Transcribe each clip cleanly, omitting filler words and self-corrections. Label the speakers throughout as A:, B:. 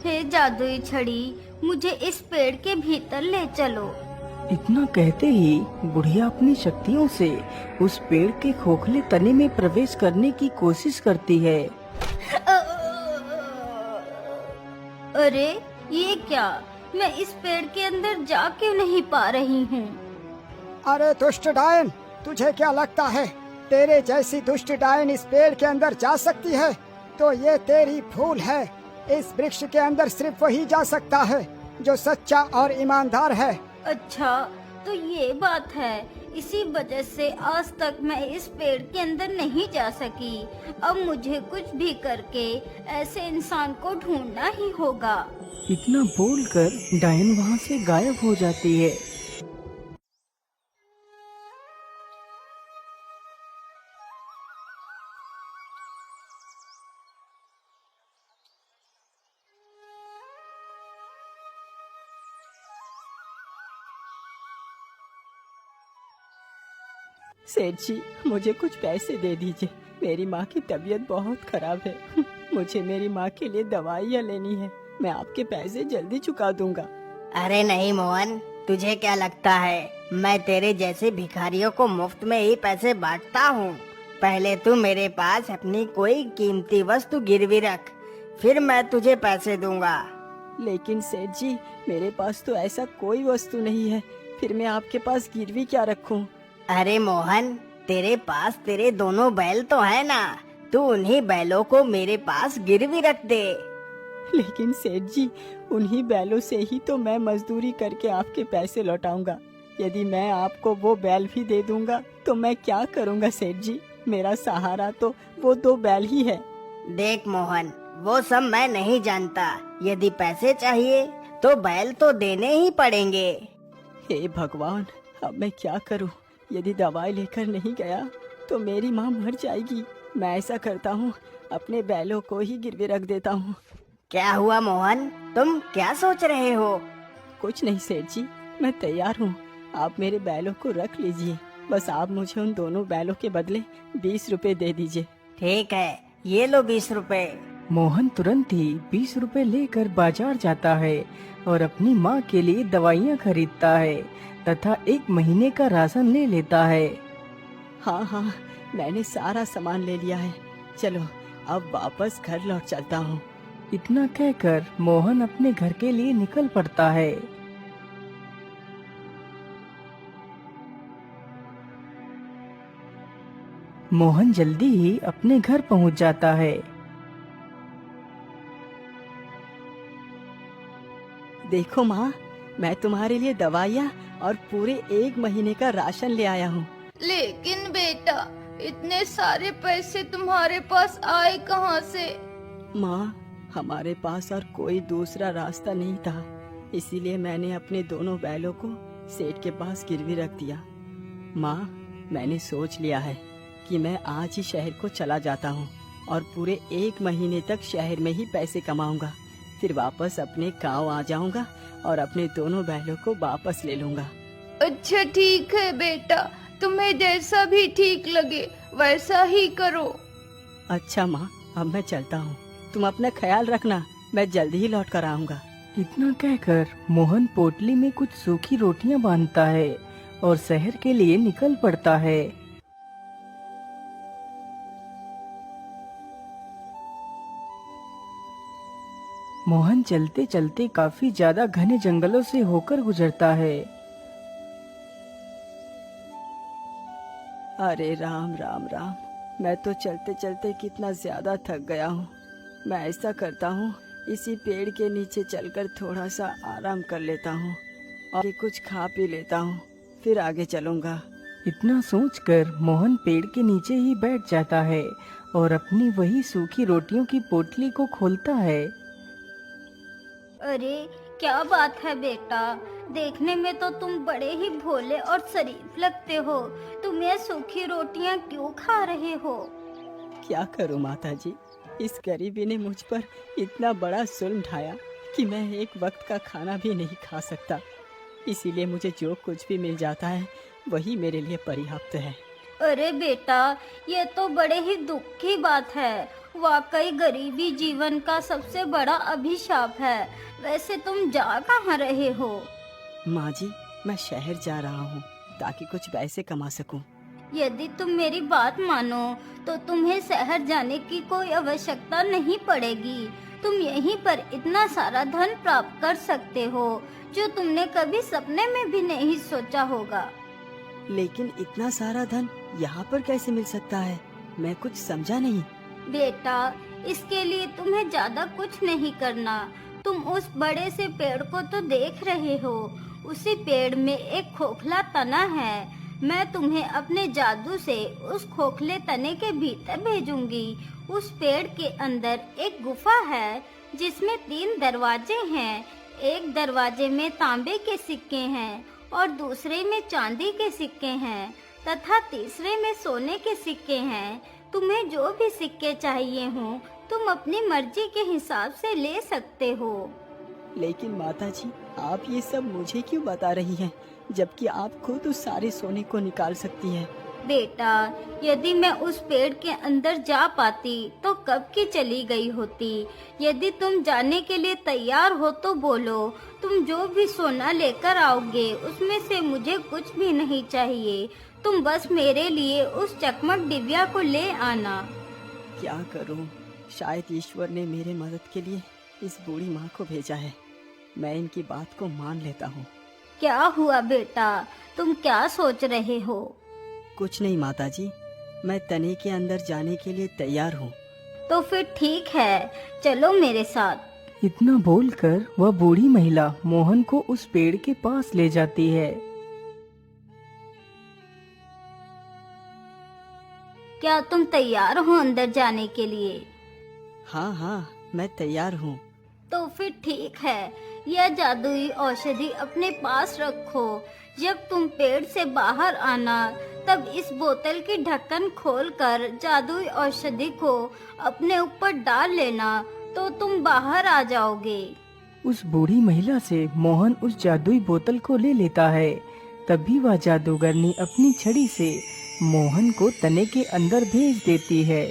A: हे जादुई छड़ी, मुझे इस पेड़ के भीतर ले चलो।
B: इतना कहते ही बुढ़िया अपनी शक्तियों से उस पेड़ के खोखले तने में प्रवेश करने की कोशिश करती है।
A: अरे ये क्या, मैं इस पेड़ के अंदर जा क्यों नहीं पा रही हूँ?
C: अरे दुष्ट डायन, तुझे क्या लगता है तेरे जैसी दुष्ट डायन इस पेड़ के अंदर जा सकती है? तो ये तेरी भूल है। इस वृक्ष के अंदर सिर्फ वही जा सकता है जो सच्चा और ईमानदार है।
A: अच्छा, तो ये बात है, इसी वजह से आज तक मैं इस पेड़ के अंदर नहीं जा सकी। अब मुझे कुछ भी करके ऐसे इंसान को ढूंढना ही होगा।
B: इतना बोलकर डायन वहाँ से गायब हो जाती है। सेठ जी, मुझे कुछ पैसे दे दीजिए। मेरी माँ की तबीयत बहुत खराब है। मुझे मेरी माँ के लिए दवाइयाँ लेनी है। मैं आपके पैसे जल्दी चुका दूंगा।
D: अरे नहीं मोहन, तुझे क्या लगता है मैं तेरे जैसे भिखारियों को मुफ्त में ही पैसे बांटता हूँ? पहले तू मेरे पास अपनी कोई कीमती वस्तु गिरवी रख, फिर मैं तुझे पैसे दूंगा।
B: लेकिन सेठ जी, मेरे पास तो ऐसा कोई वस्तु नहीं है, फिर मैं आपके पास गिरवी क्या रखूं?
D: अरे मोहन, तेरे पास तेरे दोनों बैल तो है ना, तू उन्हीं बैलों को मेरे पास गिरवी रख दे।
B: लेकिन सेठ जी, उन्हीं बैलों से ही तो मैं मजदूरी करके आपके पैसे लौटाऊंगा। यदि मैं आपको वो बैल भी दे दूंगा तो मैं क्या करूंगा सेठ जी? मेरा सहारा तो वो 2 बैल ही है।
D: देख मोहन, वो सब मैं नहीं जानता। यदि पैसे चाहिए तो बैल तो देने ही पड़ेंगे।
B: हे भगवान, अब मैं क्या करूं? यदि दवाई लेकर नहीं गया तो मेरी माँ मर जाएगी। मैं ऐसा करता हूँ, अपने बैलों को ही गिरवे रख देता हूँ।
D: क्या हुआ मोहन, तुम क्या सोच रहे हो?
B: कुछ नहीं सेठ जी, मैं तैयार हूँ। आप मेरे बैलों को रख लीजिए, बस आप मुझे उन दोनों बैलों के बदले 20 रुपए दे दीजिए।
D: ठीक है, ये लो 20 रुपए।
B: मोहन तुरंत ही 20 रुपए लेकर बाजार जाता है और अपनी माँ के लिए दवाइयाँ खरीदता है तथा 1 महीने का राशन ले लेता है। हाँ, मैंने सारा सामान ले लिया है। चलो अब वापस घर लौट चलता हूँ। इतना कहकर मोहन अपने घर के लिए निकल पड़ता है। मोहन जल्दी ही अपने घर पहुँच जाता है। देखो माँ, मैं तुम्हारे लिए दवाइयाँ और पूरे 1 महीने का राशन ले आया हूँ।
A: लेकिन बेटा, इतने सारे पैसे तुम्हारे पास आए कहाँ से?
B: माँ, हमारे पास और कोई दूसरा रास्ता नहीं था, इसीलिए मैंने अपने दोनों बैलों को सेठ के पास गिरवी रख दिया। माँ, मैंने सोच लिया है कि मैं आज ही शहर को चला जाता हूँ और पूरे 1 महीने तक शहर में ही पैसे कमाऊंगा। फिर वापस अपने गांव आ जाऊंगा और अपने दोनों बैलों को वापस ले लूंगा।
A: अच्छा ठीक है बेटा, तुम्हें जैसा भी ठीक लगे वैसा ही करो।
B: अच्छा माँ, अब मैं चलता हूँ। तुम अपना ख्याल रखना, मैं जल्दी ही लौट कर आऊंगा। इतना कहकर मोहन पोटली में कुछ सूखी रोटियां बांधता है और शहर के लिए निकल पड़ता है। मोहन चलते चलते काफी ज्यादा घने जंगलों से होकर गुजरता है। अरे राम राम राम, मैं तो चलते चलते कितना ज्यादा थक गया हूँ। मैं ऐसा करता हूँ, इसी पेड़ के नीचे चलकर थोड़ा सा आराम कर लेता हूँ और कुछ खा पी लेता हूँ, फिर आगे चलूंगा। इतना सोचकर मोहन पेड़ के नीचे ही बैठ जाता है और अपनी वही सूखी रोटियों की पोटली को खोलता है।
A: अरे क्या बात है बेटा, देखने में तो तुम बड़े ही भोले और शरीफ लगते हो। तुम ये सूखी रोटियां क्यों खा रहे हो?
B: क्या करूं माताजी, इस गरीबी ने मुझ पर इतना बड़ा जुल्म ढाया कि मैं एक वक्त का खाना भी नहीं खा सकता। इसीलिए मुझे जो कुछ भी मिल जाता है वही मेरे लिए पर्याप्त है।
A: अरे बेटा, ये तो बड़े ही दुख की बात है। वाकई गरीबी जीवन का सबसे बड़ा अभिशाप है। वैसे तुम जा कहाँ रहे हो?
B: माँ जी, मैं शहर जा रहा हूँ ताकि कुछ पैसे कमा सकूँ।
A: यदि तुम मेरी बात मानो तो तुम्हें शहर जाने की कोई आवश्यकता नहीं पड़ेगी। तुम यहीं पर इतना सारा धन प्राप्त कर सकते हो जो तुमने कभी सपने में भी नहीं सोचा होगा।
B: लेकिन इतना सारा धन यहाँ पर कैसे मिल सकता है? मैं कुछ समझा नहीं।
A: बेटा, इसके लिए तुम्हें ज्यादा कुछ नहीं करना। तुम उस बड़े से पेड़ को तो देख रहे हो। उसी पेड़ में एक खोखला तना है। मैं तुम्हें अपने जादू से उस खोखले तने के भीतर भेजूंगी। उस पेड़ के अंदर एक गुफा है जिसमें 3 दरवाजे हैं। एक दरवाजे में तांबे के सिक्के हैं और दूसरे में चांदी के सिक्के हैं तथा तीसरे में सोने के सिक्के हैं। तुम्हें जो भी सिक्के चाहिए हों तुम अपनी मर्जी के हिसाब से ले सकते हो।
B: लेकिन माता जी, आप ये सब मुझे क्यों बता रही हैं, जबकि आप खुद उस सारे सोने को निकाल सकती हैं?
A: बेटा, यदि मैं उस पेड़ के अंदर जा पाती तो कब की चली गई होती। यदि तुम जाने के लिए तैयार हो तो बोलो। तुम जो भी सोना लेकर आओगे उसमें से मुझे कुछ भी नहीं चाहिए। तुम बस मेरे लिए उस चकमक डिबिया को ले आना।
B: क्या करूं? शायद ईश्वर ने मेरे मदद के लिए इस बूढ़ी माँ को भेजा है। मैं इनकी बात को मान लेता हूँ।
A: क्या हुआ बेटा, तुम क्या सोच रहे हो?
B: कुछ नहीं माता जी, मैं तने के अंदर जाने के लिए तैयार हूँ।
A: तो फिर ठीक है, चलो मेरे साथ।
E: इतना बोलकर वह बूढ़ी महिला मोहन को उस पेड़ के पास ले जाती है।
A: क्या तुम तैयार हो अंदर जाने के लिए?
B: हाँ हाँ, मैं तैयार हूँ।
A: तो फिर ठीक है, यह जादुई औषधि अपने पास रखो। जब तुम पेड़ से बाहर आना तब इस बोतल की ढक्कन खोलकर जादुई औषधि को अपने ऊपर डाल लेना तो तुम बाहर आ जाओगे।
E: उस बूढ़ी महिला से मोहन उस जादुई बोतल को ले लेता है। तभी वह जादूगरनी अपनी छड़ी से मोहन को तने के अंदर भेज देती है।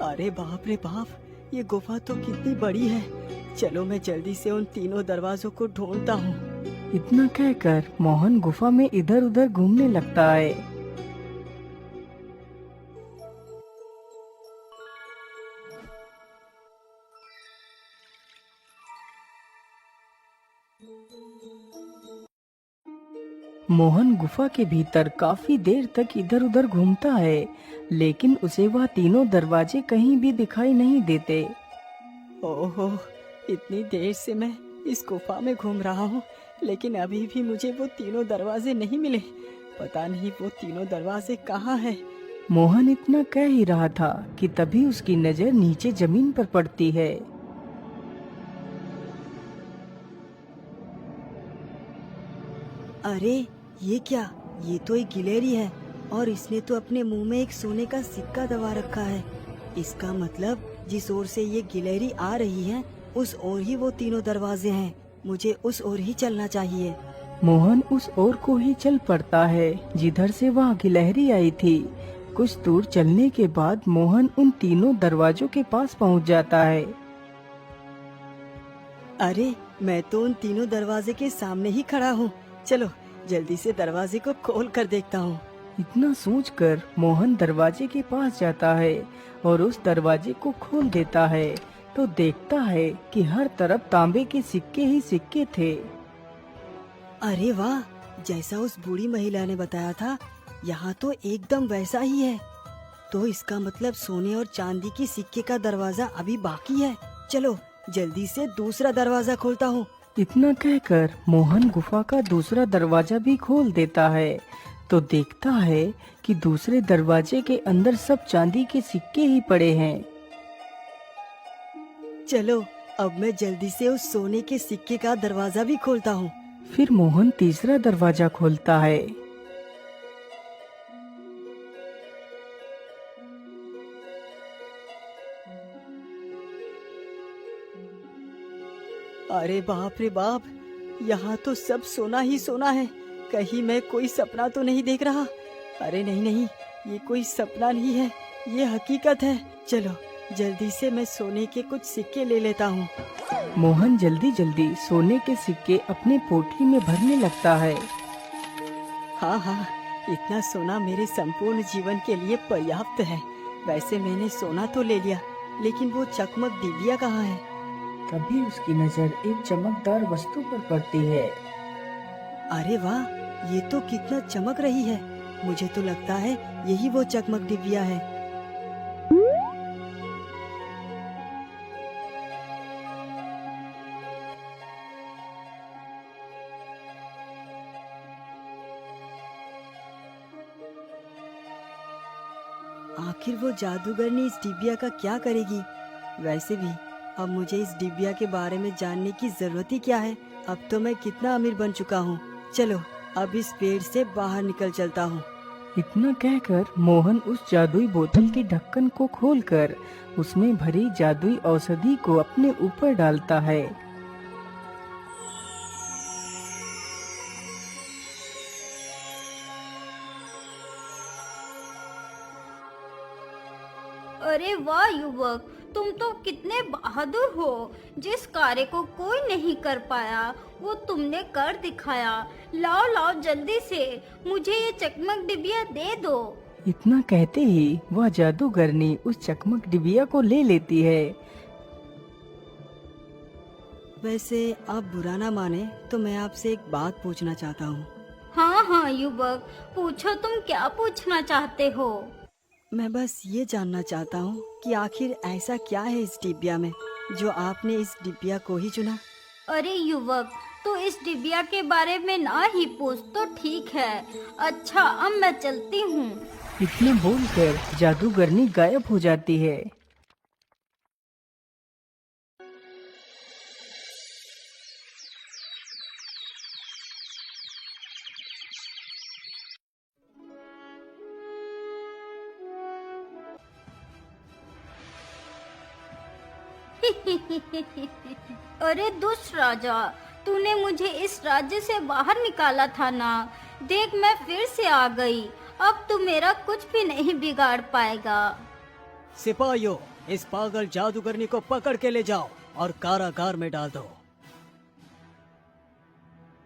B: अरे बाप रे बाप, ये गुफा तो कितनी बड़ी है। चलो मैं जल्दी से उन तीनों दरवाजों को ढूंढता हूँ।
E: इतना कहकर मोहन गुफा में इधर उधर घूमने लगता है। मोहन गुफा के भीतर काफी देर तक इधर उधर घूमता है, लेकिन उसे वह तीनों दरवाजे कहीं भी दिखाई नहीं देते।
B: ओहो, इतनी देर से मैं इस गुफा में घूम रहा हूँ, लेकिन अभी भी मुझे वो तीनों दरवाजे नहीं मिले। पता नहीं वो तीनों दरवाजे कहाँ हैं।
E: मोहन इतना कह ही रहा था कि तभी उसकी नजर नीचे जमीन पर पड़ती है।
B: अरे ये क्या? ये तो एक गिलहरी है और इसने तो अपने मुंह में एक सोने का सिक्का दबा रखा है। इसका मतलब जिस ओर से ये गिलहरी आ रही है उस ओर ही वो तीनों दरवाजे हैं। मुझे उस ओर ही चलना चाहिए।
E: मोहन उस ओर को ही चल पड़ता है जिधर से वह गिलहरी आई थी। कुछ दूर चलने के बाद मोहन उन तीनों दरवाजों के पास पहुंच जाता है।
B: अरे मैं तो उन तीनों दरवाजे के सामने ही खड़ा हूँ। चलो जल्दी से दरवाजे को खोल कर देखता हूँ।
E: इतना सोचकर मोहन दरवाजे के पास जाता है और उस दरवाजे को खोल देता है तो देखता है कि हर तरफ तांबे के सिक्के ही सिक्के थे।
B: अरे वाह, जैसा उस बूढ़ी महिला ने बताया था यहाँ तो एकदम वैसा ही है। तो इसका मतलब सोने और चांदी की सिक्के का दरवाजा अभी बाकी है। चलो जल्दी से दूसरा दरवाजा खोलता हूँ।
E: इतना कहकर मोहन गुफा का दूसरा दरवाजा भी खोल देता है तो देखता है कि दूसरे दरवाजे के अंदर सब चांदी के सिक्के ही पड़े हैं।
B: चलो अब मैं जल्दी से उस सोने के सिक्के का दरवाजा भी खोलता हूँ।
E: फिर मोहन तीसरा दरवाजा खोलता है।
B: अरे बाप रे बाप, यहाँ तो सब सोना ही सोना है। कहीं मैं कोई सपना तो नहीं देख रहा? अरे नहीं नहीं, ये कोई सपना नहीं है, ये हकीकत है। चलो जल्दी से मैं सोने के कुछ सिक्के ले लेता हूँ।
E: मोहन जल्दी जल्दी सोने के सिक्के अपने पोटली में भरने लगता है।
B: हाँ हाँ, इतना सोना मेरे संपूर्ण जीवन के लिए पर्याप्त है। वैसे मैंने सोना तो ले लिया, लेकिन वो चकमक डिबिया कहाँ है?
E: तभी उसकी नजर एक चमकदार वस्तु पर पड़ती है।
B: अरे वाह, ये तो कितना चमक रही है। मुझे तो लगता है यही वो चकमक डिबिया है। आखिर वो जादूगरनी इस डिबिया का क्या करेगी? वैसे भी अब मुझे इस डिबिया के बारे में जानने की जरूरत ही क्या है? अब तो मैं कितना अमीर बन चुका हूँ। चलो अब इस पेड़ से बाहर निकल चलता हूँ।
E: इतना कहकर मोहन उस जादुई बोतल के ढक्कन को खोलकर उसमें भरी जादुई औषधि को अपने ऊपर डालता है।
A: अरे वाह युवक, तुम तो कितने बहादुर हो। जिस कार्य को कोई नहीं कर पाया वो तुमने कर दिखाया। लाओ लाओ जल्दी से मुझे ये चकमक डिबिया दे दो।
E: इतना कहते ही वह जादूगरनी उस चकमक डिबिया को ले लेती है।
B: वैसे आप बुरा ना माने तो मैं आपसे एक बात पूछना चाहता हूँ।
A: हाँ हाँ युवक, पूछो तुम क्या पूछना चाहते हो।
B: मैं बस ये जानना चाहता हूँ कि आखिर ऐसा क्या है इस डिबिया में जो आपने इस डिबिया को ही चुना?
A: अरे युवक, तो इस डिबिया के बारे में ना ही पूछ तो ठीक है। अच्छा अब मैं चलती हूँ।
E: इतना बोलकर जादूगरनी गायब हो जाती है।
A: अरे दुष्ट राजा, तूने मुझे इस राज्य से बाहर निकाला था ना। देख मैं फिर से आ गई। अब तू मेरा कुछ भी नहीं बिगाड़ पाएगा।
B: सिपाहियों, इस पागल जादूगरनी को पकड़ के ले जाओ और कारागार में डाल दो।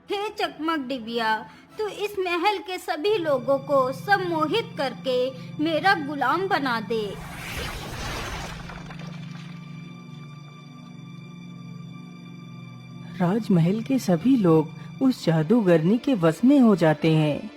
A: हे चकमक डिबिया, तू इस महल के सभी लोगों को सम्मोहित करके मेरा गुलाम बना दे।
E: राजमहल के सभी लोग उस जादूगरनी के वश में हो जाते हैं।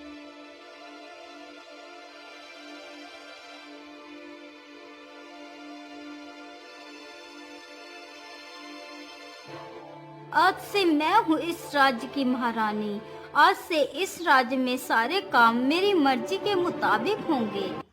A: आज से मैं हूँ इस राज्य की महारानी। आज से इस राज्य में सारे काम मेरी मर्जी के मुताबिक होंगे।